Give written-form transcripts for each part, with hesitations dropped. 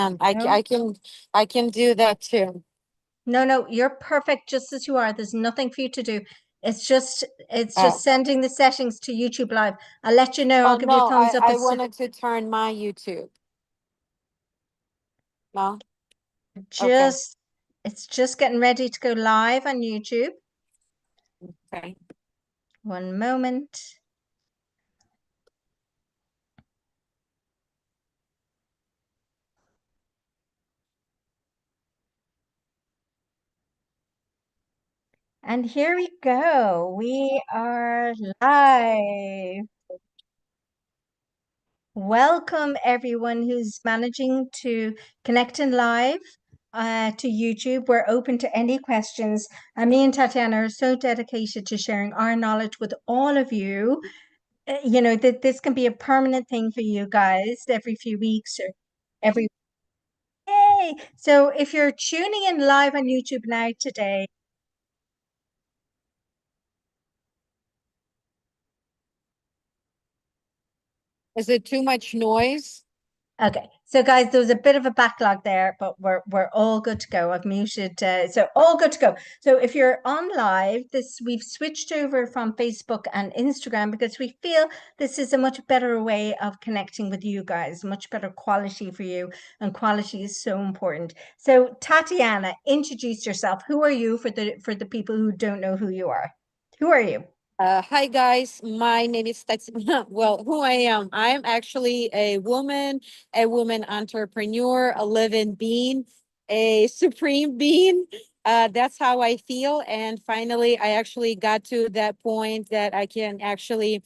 can. No, I can do that too. no, you're perfect just as you are. There's nothing for you to do. It's just Oh, sending the settings to YouTube Live. I'll let you know. I'll oh give you a no, thumbs up. I wanted to turn my YouTube. No? Okay. Just it's just getting ready to go live on YouTube. Okay. One moment. And here we go. We are live. Welcome everyone who's managing to connect in live to YouTube. We're open to any questions. And me and Tatiana are so dedicated to sharing our knowledge with all of you. You know, that this can be a permanent thing for you guys every few weeks or every day. So if you're tuning in live on YouTube now today, Is it too much noise? okay, so guys, there was a bit of a backlog there, but we're all good to go. I've muted, so all good to go. So if you're on live, this we've switched over from Facebook and Instagram because we feel this is a much better way of connecting with you guys, much better quality for you, and quality is so important. So Tatiana, introduce yourself. Who are you for the people who don't know who you are? Who are you? Hi guys, my name is Tatiana. Well, who I am? I am actually a woman entrepreneur, a living being, a supreme being. That's how I feel. And finally, I actually got to that point that I can actually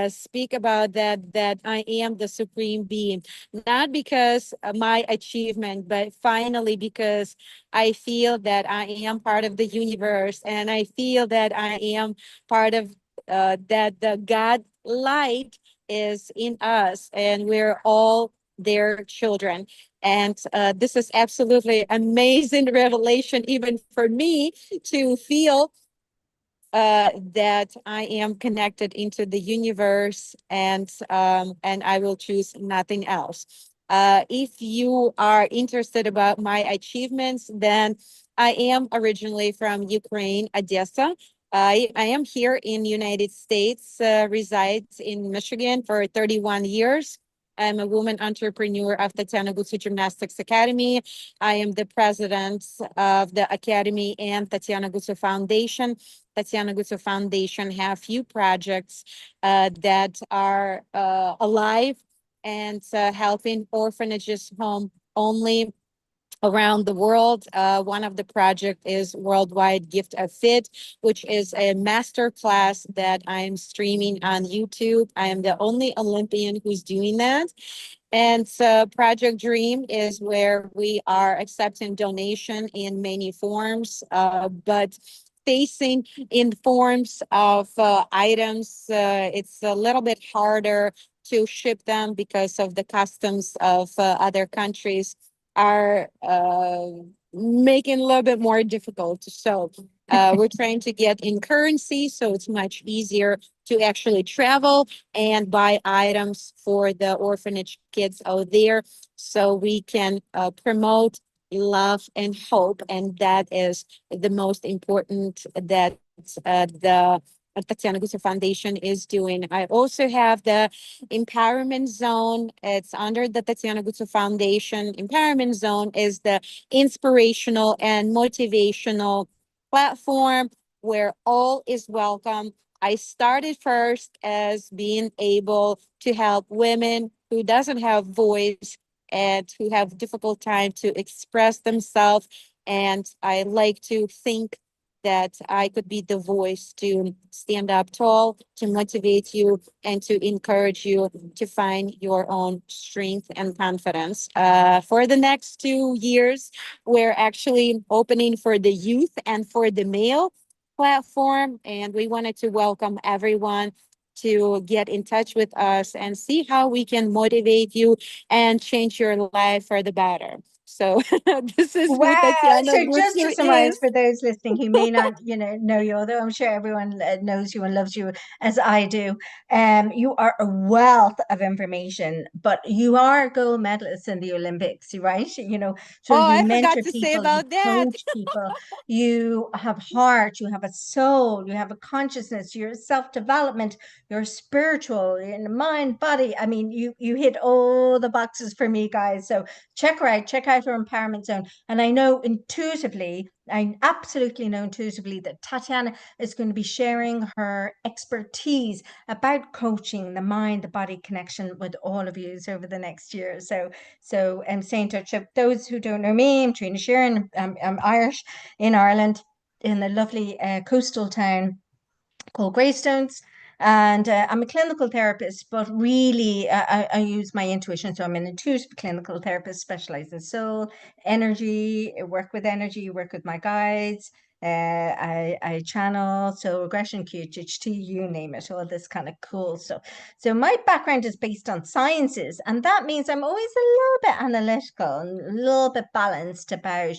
speak about that I am the supreme being, not because of my achievement, but finally because I feel that I am part of the universe, and I feel that I am part of that the God light is in us, and we're all their children. And this is absolutely amazing revelation, even for me, to feel that I am connected into the universe, and I will choose nothing else. If you are interested about my achievements, then I am originally from Ukraine, Odessa. I am here in United States, resides in Michigan for 31 years. I'm a woman entrepreneur of Tatiana Gymnastics Academy. I am the president of the Academy and Tatiana Gutsu Foundation. Tatiana Gutsu Foundation have few projects that are alive and helping orphanages home only around the world. One of the project is Worldwide Gift of Fit, which is a master class that I'm streaming on YouTube. I am the only Olympian who's doing that. And Project Dream is where we are accepting donation in many forms, but facing in forms of items, it's a little bit harder to ship them because of the customs of other countries are making a little bit more difficult. So we're trying to get in currency, so it's much easier to actually travel and buy items for the orphanage kids out there, so we can promote love and hope. And that is the most important that the Tatiana Guzzo Foundation is doing. I also have the Empowerment Zone. It's under the Tatiana Guzzo Foundation. Empowerment Zone is the inspirational and motivational platform where all is welcome. I started first as being able to help women who doesn't have voice and who have difficult time to express themselves. And I like to think that I could be the voice to stand up tall, to motivate you, and to encourage you to find your own strength and confidence. For the next 2 years, we're actually opening for the youth and for the male platform, and we wanted to welcome everyone to get in touch with us and see how we can motivate you and change your life for the better. So this is who Wow. Tatiana So just to Gursu summarize is. for those listening who may not, know you, although I'm sure everyone knows you and loves you as I do, you are a wealth of information, but you are a gold medalist in the Olympics, right? So Oh, you I forgot mentor to say people, you about that. coach people, you have heart, you have a soul, you have a consciousness, your self-development, your spiritual, in mind, body. I mean, you hit all the boxes for me, guys. So check out her empowerment zone. And I know intuitively, I absolutely know intuitively that Tatiana is going to be sharing her expertise about coaching the mind, the body connection with all of you over the next year. So stay in touch. So those who don't know me, I'm Trina Sheeran. I'm Irish in Ireland, in the lovely coastal town called Greystones. And I'm a clinical therapist, but really I use my intuition. So I'm an intuitive clinical therapist specialized in soul, energy, I work with my guides. I channel, so regression, QHHT, you name it, all this kind of cool stuff. So my background is based on sciences, and that means I'm always a little bit analytical and a little bit balanced about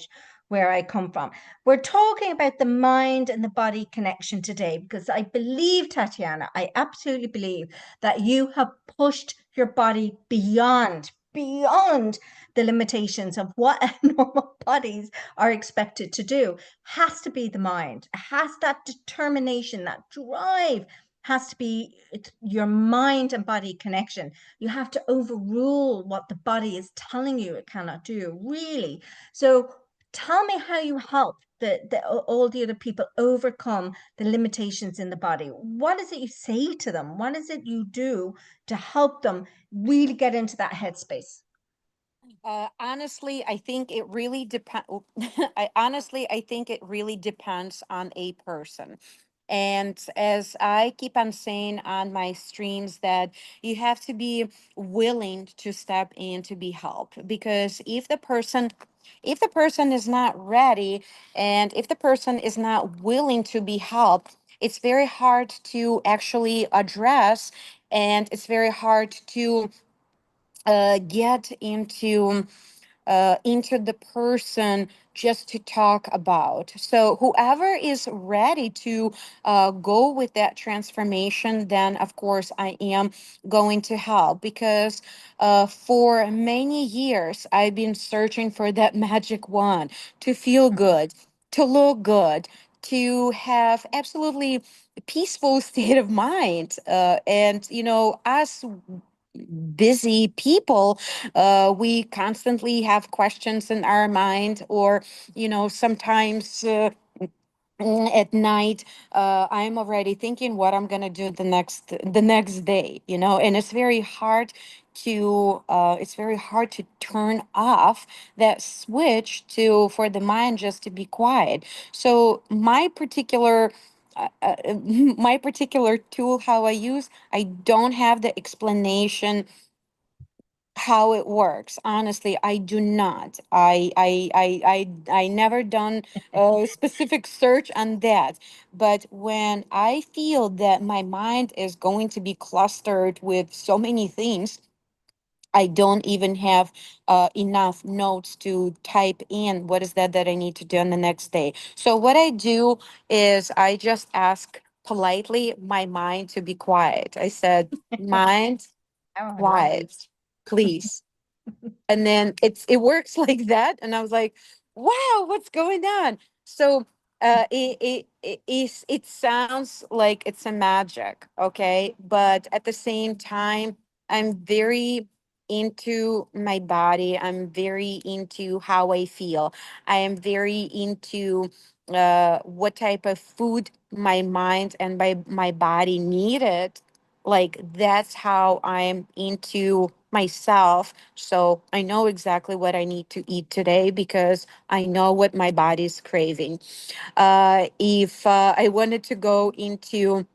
where I come from. We're talking about the mind and the body connection today because I believe, Tatiana, I absolutely believe that you have pushed your body beyond the limitations of what normal bodies are expected to do. Has to be the mind, has that determination, that drive. Has to be your mind and body connection. You have to overrule what the body is telling you it cannot do, really. So tell me how you help all the other people overcome the limitations in the body. What is it you say to them? What is it you do to help them really get into that headspace? Honestly, I think it really depends. I think it really depends on a person. And as I keep on saying on my streams, that you have to be willing to step in to be helped. Because if the person is not ready, and if the person is not willing to be helped, it's very hard to actually address, and it's very hard to get into the person just to talk about. So whoever is ready to go with that transformation, then of course I am going to help, because for many years I've been searching for that magic wand to feel good, to look good, to have absolutely peaceful state of mind. And us busy people, we constantly have questions in our mind, or sometimes at night, I'm already thinking what I'm gonna do the next day, and it's very hard to turn off that switch to for the mind just to be quiet. So my particular tool, how I use, I don't have the explanation how it works. Honestly, I do not. I never done a specific search on that. But when I feel that my mind is going to be clustered with so many things, I don't even have enough notes to type in what is that I need to do on the next day. So what I do is I just ask politely my mind to be quiet. I said, mind, Oh, I love it. quiet, please. And then it works like that, and I was like, wow, what's going on? So it sounds like it's a magic, okay, but at the same time, I'm very into my body, I'm very into how I feel, I am very into what type of food my mind and my body needed. Like, that's how I'm into myself. So I know exactly what I need to eat today, because I know what my body's craving. If I wanted to go into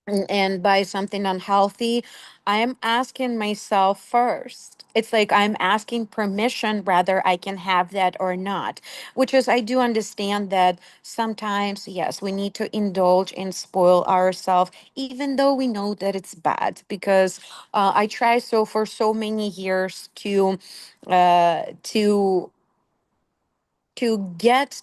and buy something unhealthy, I am asking myself first. It's like I'm asking permission whether I can have that or not, which is, I do understand that sometimes, yes, we need to indulge and spoil ourselves, even though we know that it's bad. Because I try so for so many years to get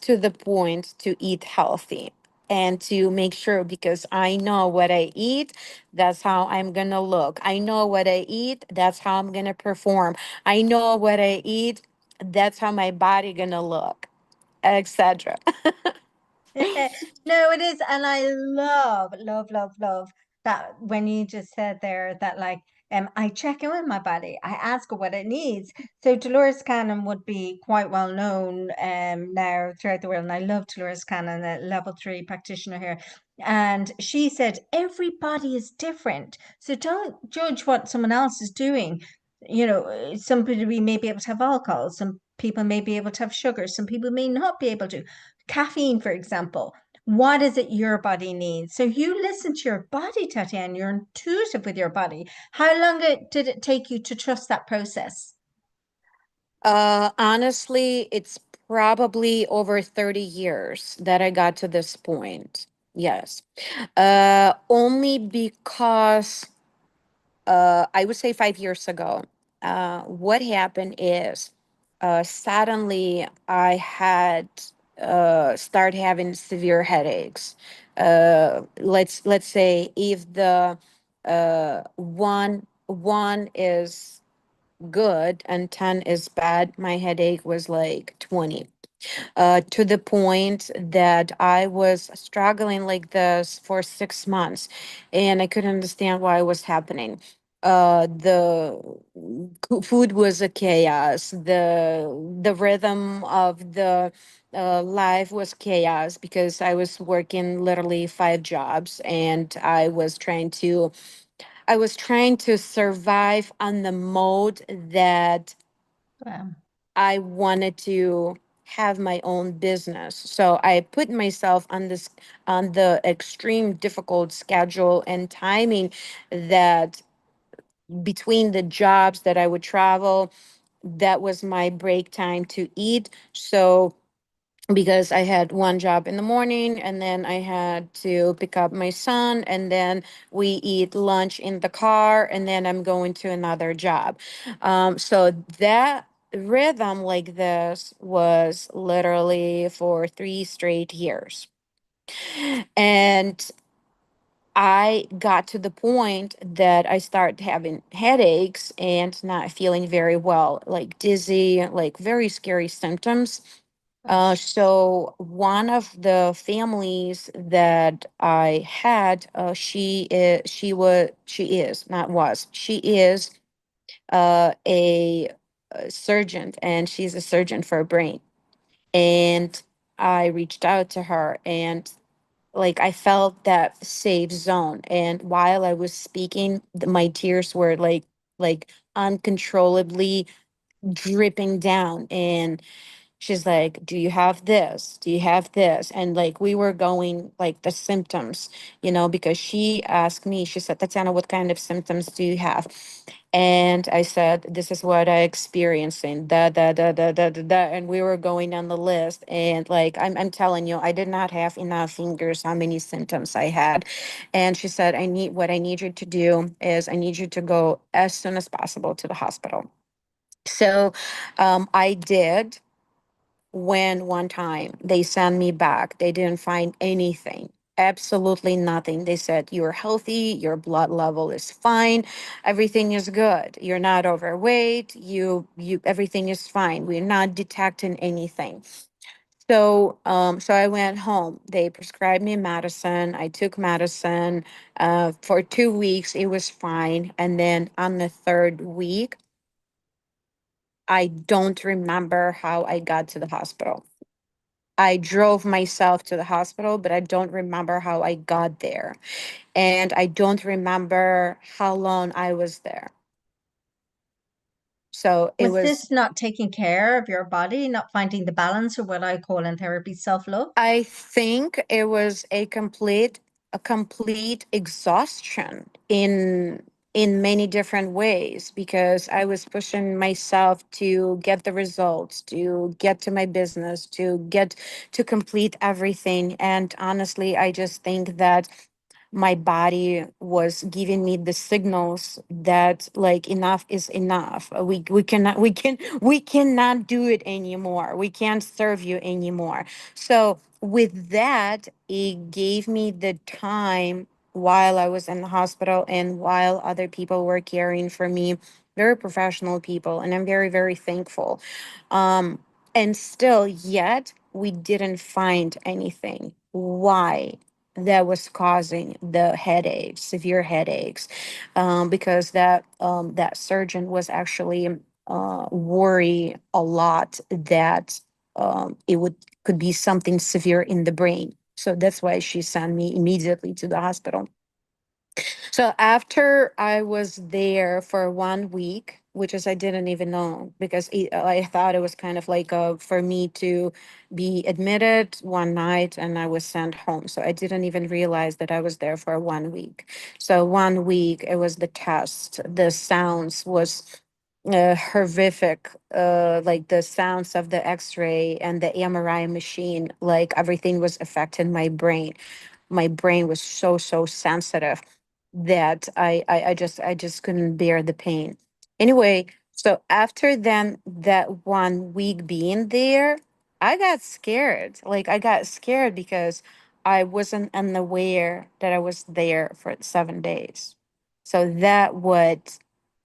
to the point to eat healthy and to make sure, because I know what I eat, that's how I'm gonna look. I know what I eat, that's how I'm gonna perform. I know what I eat, that's how my body gonna look, etc. No, it is. And I love, love, love, love that when you just said there that like I check in with my body. I ask her what it needs. So Dolores Cannon would be quite well known now throughout the world. And I love Dolores Cannon, a level 3 practitioner here. And she said everybody is different. So don't judge what someone else is doing. You know, some people may be able to have alcohol, some people may be able to have sugar, some people may not be able to. Caffeine, for example, what is it your body needs? So you listen to your body, Tatiana, you're intuitive with your body. How long did it take you to trust that process? Honestly, it's probably over 30 years that I got to this point. Yes. Only because I would say 5 years ago, what happened is suddenly I had start having severe headaches. Let's say if the one is good and 10 is bad, my headache was like 20, to the point that I was struggling like this for 6 months, and I couldn't understand why it was happening. The food was a chaos. The rhythm of the life was chaos, because I was working literally 5 jobs, and I was trying to survive on the mode that Wow. I wanted to have my own business. So I put myself on the extreme difficult schedule and timing, that between the jobs that I would travel, that was my break time to eat. So because I had one job in the morning, and then I had to pick up my son, and then we eat lunch in the car, and then I'm going to another job. So that rhythm like this was literally for 3 straight years. And I got to the point that I started having headaches and not feeling very well, like dizzy, like very scary symptoms. Gosh. So one of the families that I had, she is a surgeon, and she's a surgeon for a brain. And I reached out to her, and like I felt that safe zone. And while I was speaking, my tears were like uncontrollably dripping down. And she's like, do you have this, do you have this? And like we were going like the symptoms, because she asked me, she said, Tatiana, what kind of symptoms do you have? And I said, this is what I experiencing, da. And we were going down the list, and like I'm telling you, I did not have enough fingers how many symptoms I had. And she said, what I need you to do is, I need you to go as soon as possible to the hospital. So I did. When one time they sent me back, they didn't find anything, absolutely nothing. They said, you're healthy, your blood level is fine, everything is good, you're not overweight, you everything is fine, we're not detecting anything. So I went home. They prescribed me medicine. I took medicine for 2 weeks. It was fine. And then on the third week, I don't remember how I got to the hospital. I drove myself to the hospital, but I don't remember how I got there. And I don't remember how long I was there. So it Was was, this not taking care of your body, not finding the balance, or what I call in therapy self-love? I think it was a complete a complete exhaustion in many different ways because I was pushing myself to get the results, to get to my business, to get to complete everything. And honestly, I just think that my body was giving me the signals that like enough is enough. We cannot do it anymore. We can't serve you anymore. So with that, it gave me the time while I was in the hospital and while other people were caring for me, very professional people, and I'm very, very thankful. um and still yet we didn't find anything why that was causing the headaches, severe headaches, because that surgeon was actually worry a lot that it would could be something severe in the brain. So that's why she sent me immediately to the hospital. So after I was there for 1 week, which is I didn't even know because I thought it was kind of like for me to be admitted one night and I was sent home. So I didn't even realize that I was there for 1 week. So 1 week, it was the test. The sounds was horrific, like the sounds of the x-ray and the MRI machine, like everything was affecting my brain. My brain was so sensitive that I just couldn't bear the pain. Anyway, so after then that 1 week being there, I got scared. Like I got scared because I wasn't unaware that I was there for 7 days. So that would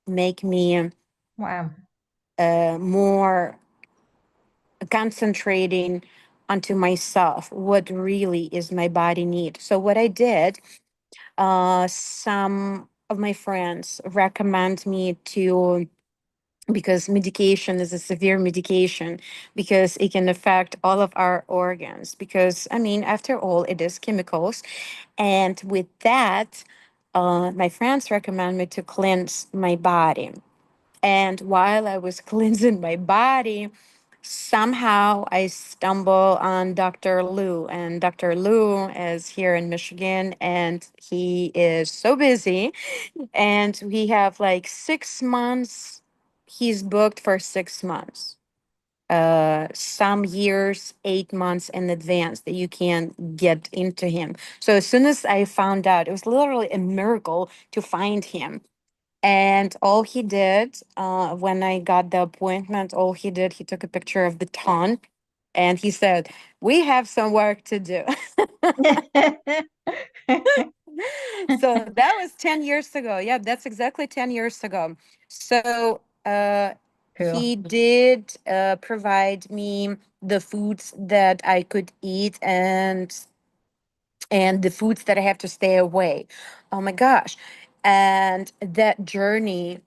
make me Wow. more concentrating onto myself, what really is my body need. So what I did, some of my friends recommend me to, because medication is a severe medication, because it can affect all of our organs, because I mean after all it is chemicals. And with that, my friends recommend me to cleanse my body. And while I was cleansing my body, somehow I stumble on Dr. Lou. And Dr. Lou is here in Michigan and he is so busy. And we have like 6 months, he's booked for 6 months. Some years, 8 months in advance that you can get into him. So as soon as I found out, it was literally a miracle to find him. And all he did, when I got the appointment, all he did, he took a picture of the ton and he said, "We have some work to do." So that was 10 years ago. Yeah, that's exactly 10 years ago. So Cool. he did provide me the foods that I could eat and the foods that I have to stay away. Oh my gosh. And that journey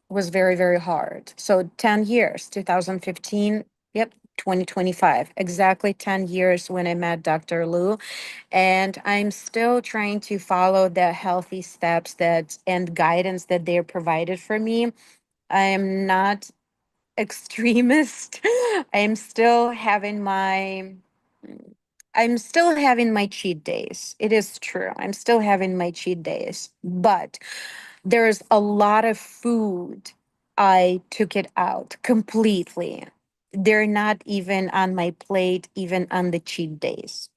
was very, very hard. So 10 years, 2015, yep, 2025, exactly 10 years when I met Dr. Lou. And I'm still trying to follow the healthy steps that and guidance that they're provided for me. I am not extremist. I'm still having my I'm still having my cheat days. It is true. I'm still having my cheat days, but there's a lot of food I took it out completely. They're not even on my plate, even on the cheat days,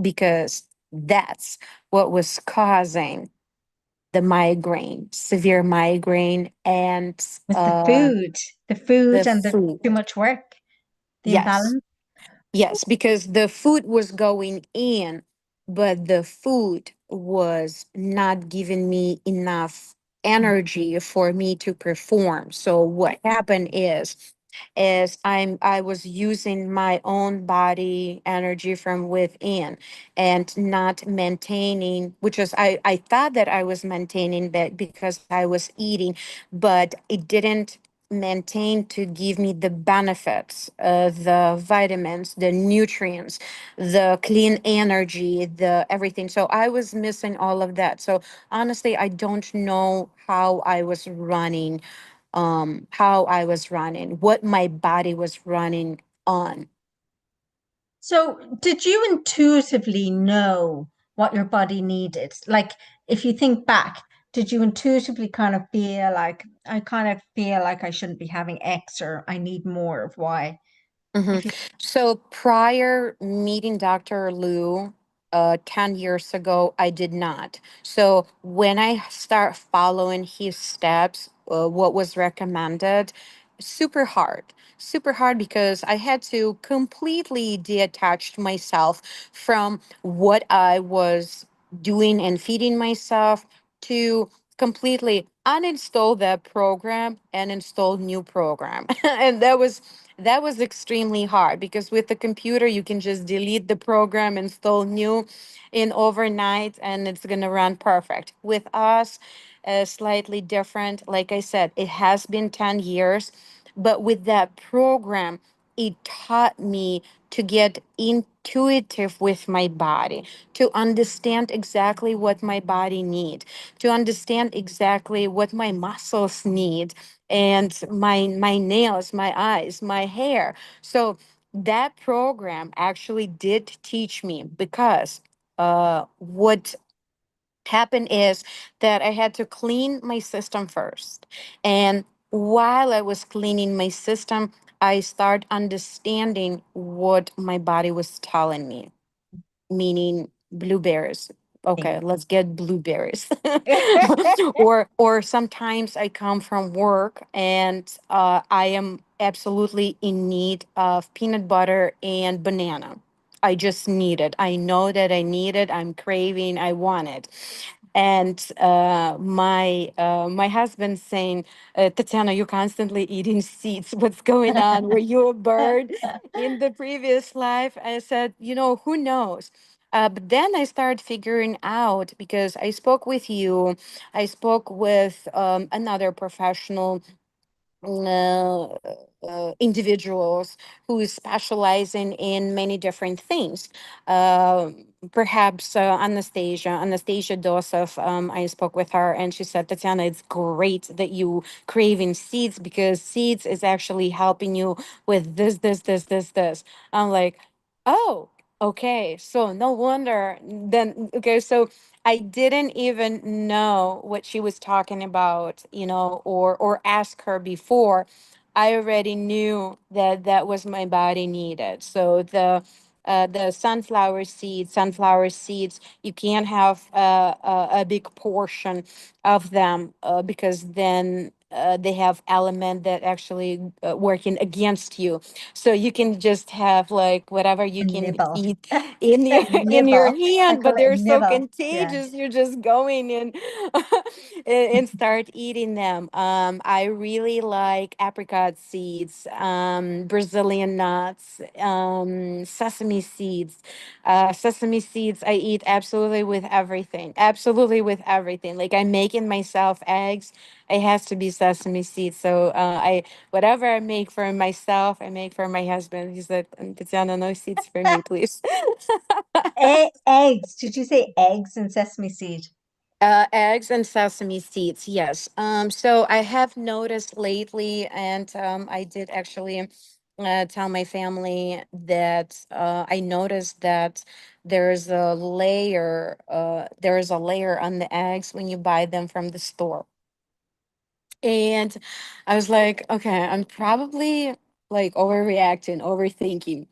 because that's what was causing the migraine, severe migraine, and Was uh, the the food and the food. too much work, the Yes. imbalance? Yes, because the food was going in, but the food was not giving me enough energy for me to perform. So what happened is I was using my own body energy from within and not maintaining, which is I thought that I was maintaining that because I was eating, but it didn't maintain to give me the benefits, the vitamins, the nutrients, the clean energy, the everything. So I was missing all of that. So honestly, I don't know how I was running, what my body was running on. So, did you intuitively know what your body needed? Like, if you think back, did you intuitively kind of feel like, I kind of feel like I shouldn't be having X, or I need more of Y? Hmm. If you, So prior meeting Dr. Lou, 10 years ago, I did not. So when I start following his steps, what was recommended, super hard because I had to completely detach myself from what I was doing and feeding myself to completely uninstall that program and install new program. And that was extremely hard because with the computer you can just delete the program, install new in overnight, and it's going to run perfect. With us, slightly different. Like I said, it has been 10 years, but with that program, it taught me to get intuitive with my body, to understand exactly what my body needs, to understand exactly what my muscles need, and my nails, my eyes, my hair. So that program actually did teach me because what happened is that I had to clean my system first. And while I was cleaning my system, I started understanding what my body was telling me, meaning blueberries. Okay, let's get blueberries. Or sometimes I come from work and I am absolutely in need of peanut butter and banana. I just need it. I know that I need it. I'm craving. I want it. And my husband saying, Tatiana, you're constantly eating seeds. What's going on? Were you a bird in the previous life? I said, who knows? But then I started figuring out because I spoke with you, I spoke with another professional, uh, individuals who is specializing in many different things. Uh, Perhaps Anastasia Dosov. I spoke with her, and she said, Tatiana, it's great that you craving seeds because seeds is actually helping you with this. I'm like, oh, okay. So no wonder then. Okay, so I didn't even know what she was talking about, or ask her before. I already knew that that was my body needed. So the sunflower seeds, you can't have a big portion of them because then they have element that actually working against you. So you can just have like whatever you a can nibble. eat in your A in your nibble. I hand, call but it a they're so nibble. Yeah. contagious. You're just going and and start eating them. I really like apricot seeds, Brazilian nuts, sesame seeds. Sesame seeds I eat absolutely with everything. Absolutely with everything. Like I'm making myself eggs. It has to be sesame seeds. So I whatever I make for myself, I make for my husband. He said, Tatiana, no seeds for me, please. Eggs. Did you say eggs and sesame seed? Eggs and sesame seeds, yes. So I have noticed lately, and I did actually tell my family that I noticed that there is a layer on the eggs when you buy them from the store. And I was like, okay, I'm probably like overreacting, overthinking.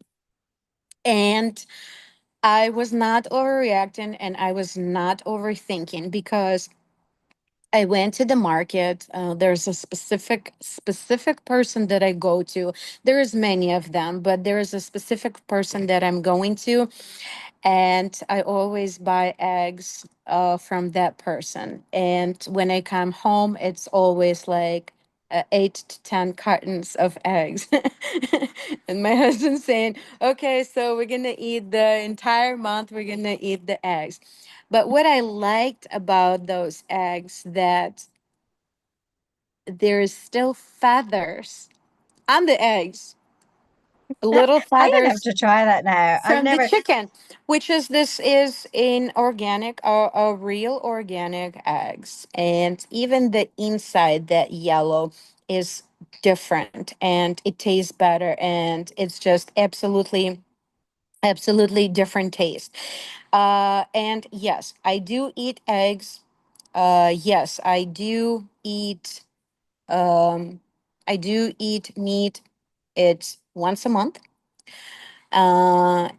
And I was not overreacting and I was not overthinking because I went to the market. There's a specific person that I go to. There is many of them, but there is a specific person that I'm going to, and I always buy eggs from that person. And when I come home, it's always like 8 to 10 cartons of eggs. And my husband's saying, "Okay, so we're gonna eat the entire month. We're gonna eat the eggs." But what I liked about those eggs that there's still feathers on the eggs, little I'm gonna have feathers to try that now. I've from the never. chicken, which is this is in organic, a real organic eggs, and even the inside, that yellow, is different and it tastes better, and it's just absolutely Absolutely different taste. And yes, I do eat eggs. Yes, um I do eat meat. It's once a month.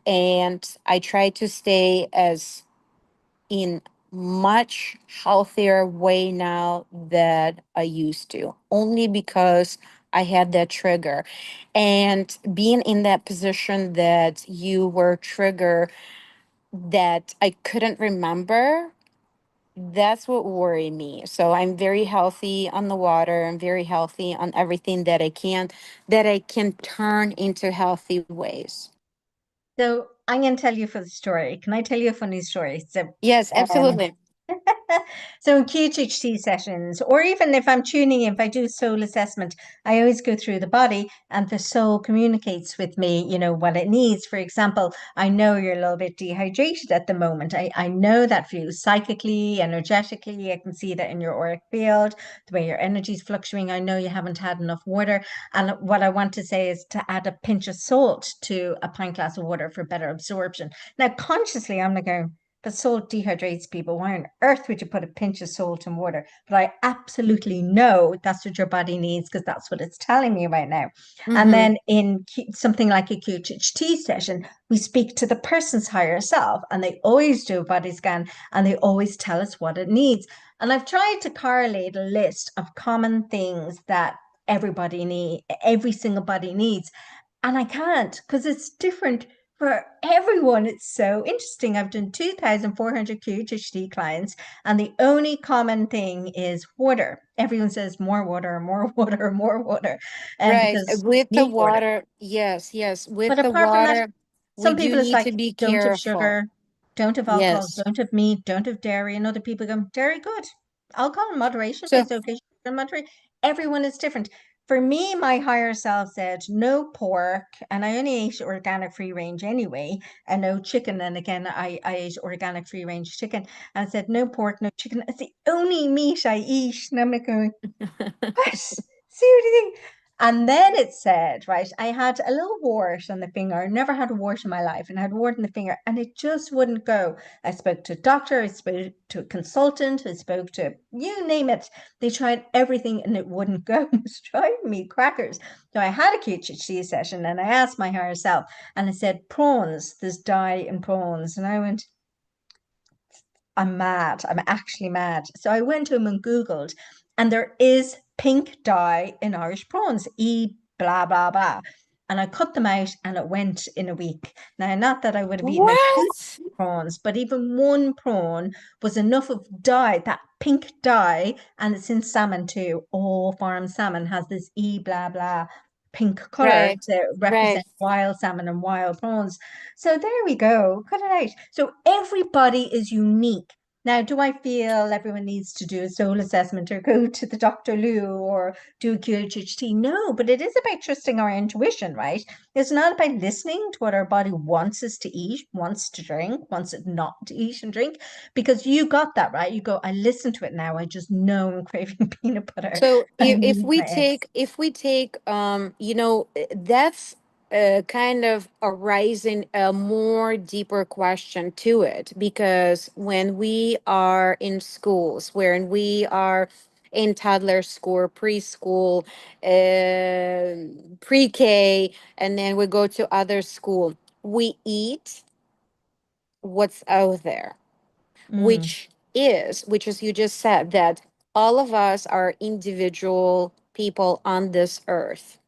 And I try to stay as in much healthier way now that I used to, only because I had that trigger. And being in that position that you were trigger that I couldn't remember, that's what worried me. So I'm very healthy on the water. I'm very healthy on everything that I can turn into healthy ways. So I'm going to tell you for the story. Can I tell you a funny story? Yes, Um, absolutely. So in QHHT sessions, or even if I'm tuning in, if I do soul assessment, I always go through the body and the soul communicates with me, what it needs. For example, I know you're a little bit dehydrated at the moment. I know that for you psychically, energetically. I can see that in your auric field, the way your energy is fluctuating. I know you haven't had enough water. And what I want to say is to add a pinch of salt to a pint glass of water for better absorption. Now, consciously, I'm like going, but salt dehydrates people. Why on earth would you put a pinch of salt in water? But I absolutely know that's what your body needs because that's what it's telling me right now. And Mm-hmm. then in something like a QHHT session, we speak to the person's higher self, and they always do a body scan and they always tell us what it needs. And I've tried to correlate a list of common things that every single body needs. And I can't because it's different for everyone. It's so interesting. I've done 2,400 QHD clients, and the only common thing is water. Everyone says more water, more water, more water, and Right. because With we the need water. water, yes, yes. But With the apart from that, water, we some do people it's need like, to be don't have careful. sugar, don't have alcohol, Yes. don't have meat, don't have dairy. And other people go, dairy good. Alcohol in moderation, but So, it's okay. Sugar in moderation. Everyone is different. For me, my higher self said no pork, and I only ate organic free range anyway, and no chicken. And again, I ate organic free range chicken, and I said no pork, no chicken. It's the only meat I eat. And I'm like going, what? Seriously? And then it said, right, I had a little wart on the finger. I never had a wart in my life, and I had a wart in the finger, and it just wouldn't go. I spoke to a doctor, I spoke to a consultant, I spoke to you name it. They tried everything and it wouldn't go. It was driving me crackers. So I had a QHHC session and I asked my higher self, and I said, prawns, there's dye in prawns. And I went, I'm mad. I'm actually mad. So I went home and Googled, and there is pink dye in Irish prawns, blah, blah, blah. And I cut them out and it went in a week. Now, not that I would have eaten a few what? prawns, but even one prawn was enough of dye, that pink dye, and it's in salmon too. All farm salmon has this blah, blah pink color Right. to Right. represent wild salmon and wild prawns. So there we go. Cut it out. So everybody is unique. Now, do I feel everyone needs to do a soul assessment or go to the Dr. Lou or do a QHHT? No, but it is about trusting our intuition, right? It's not about listening to what our body wants us to eat, wants to drink, wants it not to eat and drink, because you got that, right? You go, I listen to it now. I just know I'm craving peanut butter. So I if need we my eggs. take that's kind of arising a more deeper question to it, because when we are in schools, when we are in toddler school, preschool, pre-K, and then we go to other school, we eat what's out there, Mm. which is you just said that all of us are individual people on this earth,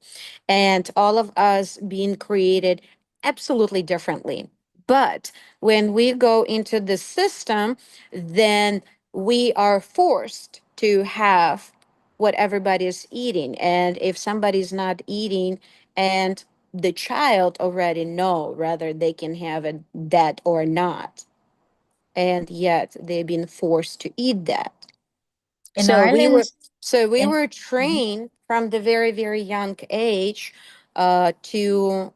and all of us being created absolutely differently. But when we go into the system, then we are forced to have what everybody is eating. And if somebody's not eating, and the child already know whether they can have it, that or not, and yet they've been forced to eat that. In So we Ireland, were so we in were trained from the very, very young age to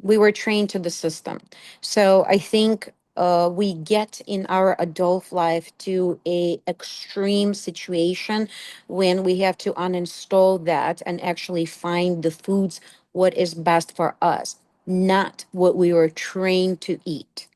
we were trained to the system. So I think we get in our adult life to a extreme situation when we have to uninstall that and actually find the foods what is best for us. not what we were trained to eat.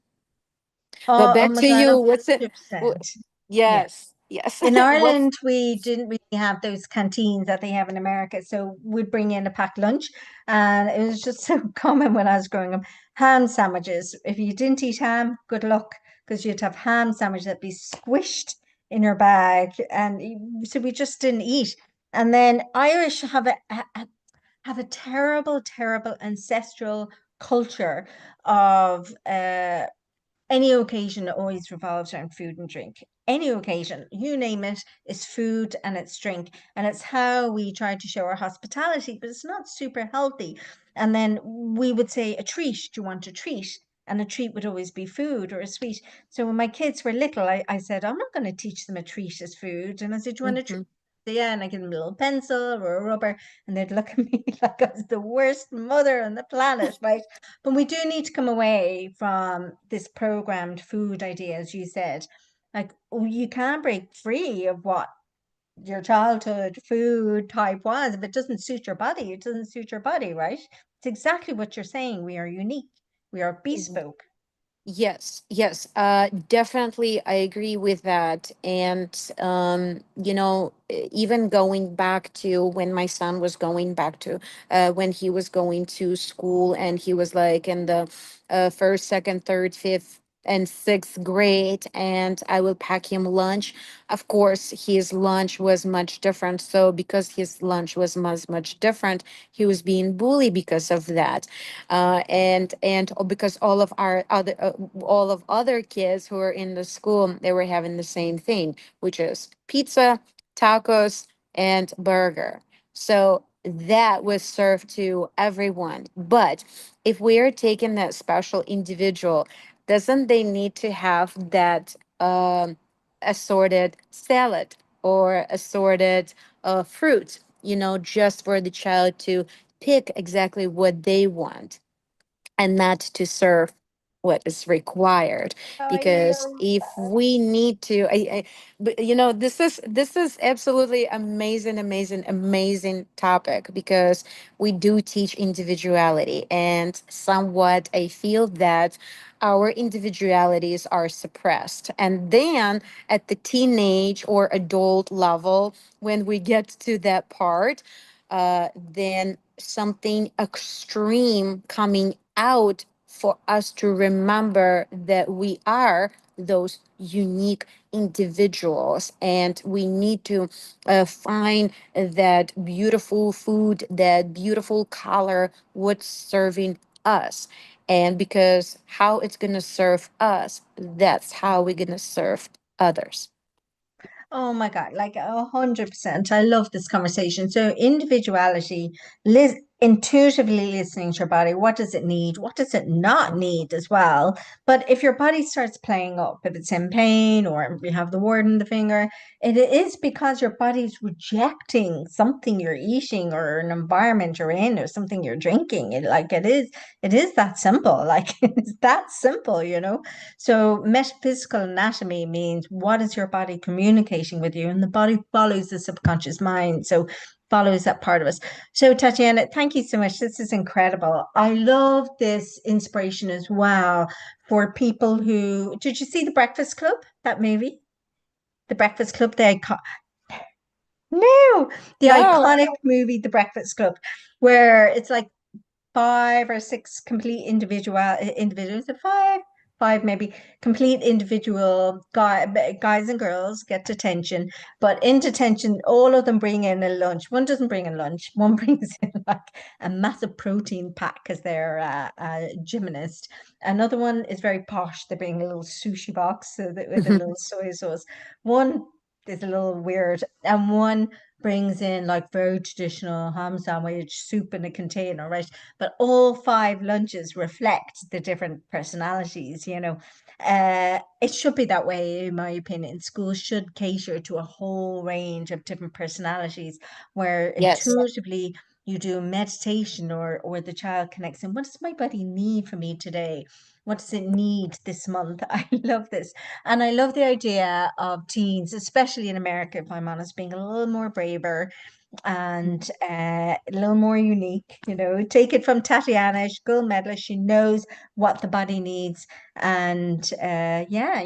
But Oh back my to God, you, what's it? wh- 100%. Yeah. Yes, yes. In What's Ireland, we didn't really have those canteens that they have in America. So we'd bring in a packed lunch. And it was just so common when I was growing up. Ham sandwiches. If you didn't eat ham, good luck, because you'd have ham sandwiches that'd be squished in your bag. And so we just didn't eat. And then Irish have a terrible, terrible ancestral culture of any occasion always revolves around food and drink. Any occasion, you name it, is food and it's drink. And it's how we try to show our hospitality, but it's not super healthy. And then we would say, a treat, do you want a treat? And a treat would always be food or a sweet. So when my kids were little, I said, I'm not going to teach them a treat as food. And I said, do you want a treat? Mhm. Yeah, and I give them a little pencil or a rubber, and they'd look at me like I was the worst mother on the planet, right? But we do need to come away from this programmed food idea, as you said. Like, oh, you can't break free of what your childhood food type was. If it doesn't suit your body, it doesn't suit your body, right? It's exactly what you're saying. We are unique. We are bespoke. Yes, yes, definitely, I agree with that. And even going back to when my son was going back to, when he was going to school, and he was like in the first, second, third, fifth, and sixth grade, and I will pack him lunch. Of course, his lunch was much different. So because his lunch was much different, he was being bullied because of that, and because all of other kids who were in the school, they were having the same thing, which is pizza, tacos, and burger. So that was served to everyone. But if we are taking that special individual, doesn't they need to have that assorted salad or assorted fruit, just for the child to pick exactly what they want, and not to serve what is required? I Because love if that. we need to, but this is absolutely amazing, amazing, amazing topic, because we do teach individuality, and somewhat I feel that our individualities are suppressed, and then at the teenage or adult level, when we get to that part, then something extreme coming out for us to remember that we are those unique individuals, and we need to find that beautiful food, that beautiful color, what's serving us. And because how it's going to serve us, that's how we're going to serve others. Oh my God, like 100%. I love this conversation. So individuality, intuitively listening to your body. What does it need? What does it not need as well? But if your body starts playing up, if it's in pain or you have the wart in the finger, it is because your body's rejecting something you're eating or an environment you're in or something you're drinking. It is that simple. Like it's that simple, you know? So metaphysical anatomy means what is your body communicating with you? And the body follows the subconscious mind. So follows that part of us. So Tatiana, thank you so much. This is incredible. I love this inspiration as well for people who did you see The Breakfast Club, that movie? The Breakfast Club, no, the No. iconic movie The Breakfast Club, where it's like five or six complete individuals, five maybe complete individual guys and girls get detention, but in detention all of them bring in a lunch. One doesn't bring in lunch, one brings in like a massive protein pack because they're a gymnast. Another one is very posh, they bring a little sushi box with a little soy sauce. One is a little weird, and one brings in like very traditional ham sandwich soup in a container, right? But all five lunches reflect the different personalities, you know. It should be that way, in my opinion. Schools should cater to a whole range of different personalities where Yes. intuitively you do meditation or the child connects in. What does my body need from me today? What does it need this month? I love this. And I love the idea of teens, especially in America, if I'm honest, being a little more braver. and a little more unique. Take it from Tatiana, she's gold medalist. She knows what the body needs. And yeah,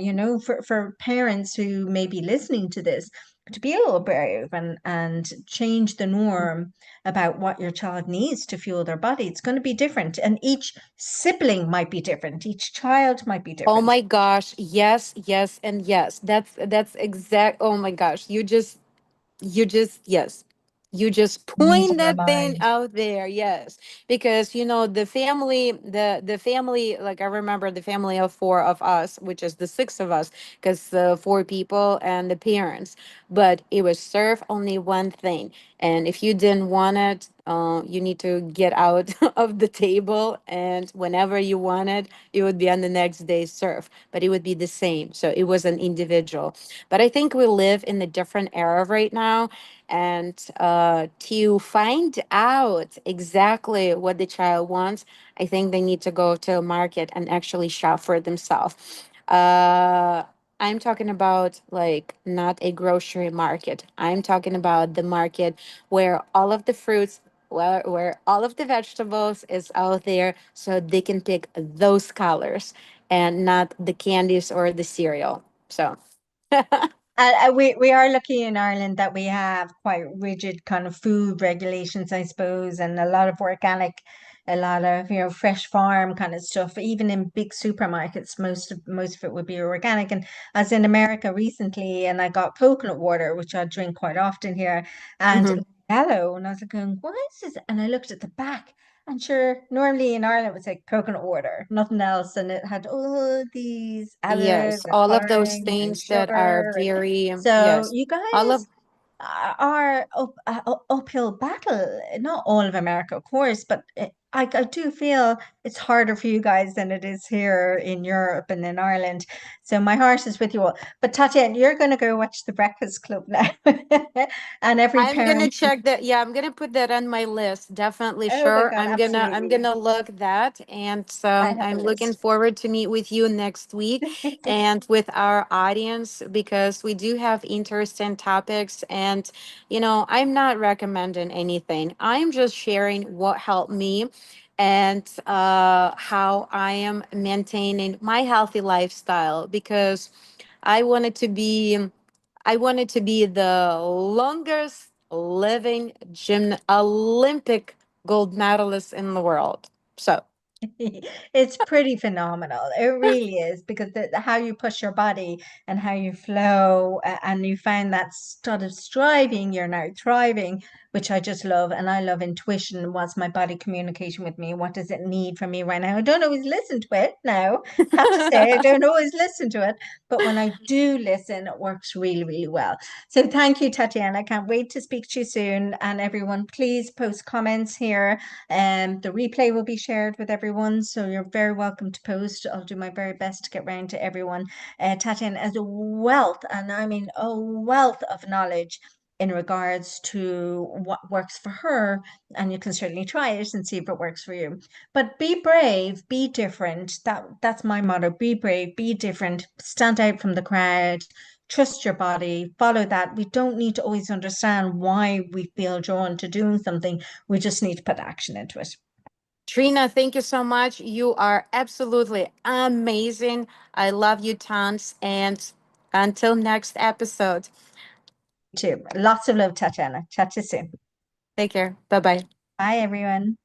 for parents who may be listening to this, to be a little brave and change the norm about what your child needs to fuel their body. It's going to be different. And each sibling might be different. Each child might be Oh different. my gosh, yes, yes, and yes. That's exact. Oh my gosh, yes, you just Need to point that thing remind. out there. Yes, because the family, like I remember the family of four of us, which is the six of us, because four people and the parents, but it was serve only one thing, and if you didn't want it, you need to get out of the table, and whenever you want it, it would be on the next day's serve, but it would be the same, so it was an individual. But I think we live in a different era right now. And to find out exactly what the child wants, I think they need to go to a market and actually shop for themselves. Uh, I'm talking about like not a grocery market. I'm talking about the market where all of the fruits, where all of the vegetables is out there, so they can pick those colors and not the candies or the cereal. So We are lucky in Ireland that we have quite rigid kind of food regulations, I suppose, and a lot of organic, a lot of fresh farm kind of stuff. Even in big supermarkets, most of it would be organic. And I was in America recently, and I got coconut water, which I drink quite often here, and it mhm. was yellow. And I was like, going, "Why is this?" And I looked at the back. And sure, normally in Ireland it was like coconut water, nothing else, and it had all these additives Yes, and all of those coloring and things that are sugar. very, So yes, you all guys of, are uphill battle. Not all of America, of course, but I do feel it's harder for you guys than it is here in Europe and in Ireland. So my heart is with you all. But Tatiana, you're going to go watch The Breakfast Club now, and every I'm gonna parent. check that. Yeah, I'm gonna put that on my list. Definitely Oh my sure. God, I'm absolutely! gonna look that, and I have a I'm looking list. forward to meet with you next week and with our audience, because we do have interesting topics. And I'm not recommending anything. I'm just sharing what helped me and how I am maintaining my healthy lifestyle, because I wanted to be I wanted to be the longest living Olympic gold medalist in the world. So, It's pretty phenomenal. It really is because how you push your body and how you flow, and you find that sort of striving, you're now thriving, which I just love. And I love intuition. What's my body communicating with me? What does it need from me right now? I don't always listen to it now. Have to say, I don't always listen to it, but when I do listen, it works really, really well. So thank you, Tatiana. I can't wait to speak to you soon. And everyone, please post comments here, and the replay will be shared with everyone, so you're very welcome to post. I'll do my very best to get round to everyone. Tatiana has a wealth, and I mean a wealth of knowledge in regards to what works for her, and you can certainly try it and see if it works for you. But be brave, be different. That's my motto. Be brave, be different, stand out from the crowd. Trust your body, follow that. We don't need to always understand why we feel drawn to doing something. We just need to put action into it. Trina, thank you so much. You are absolutely amazing. I love you tons. And until next episode, Too. Lots of love, Tatiana. Chat to you soon. take care. Bye bye. Bye, everyone.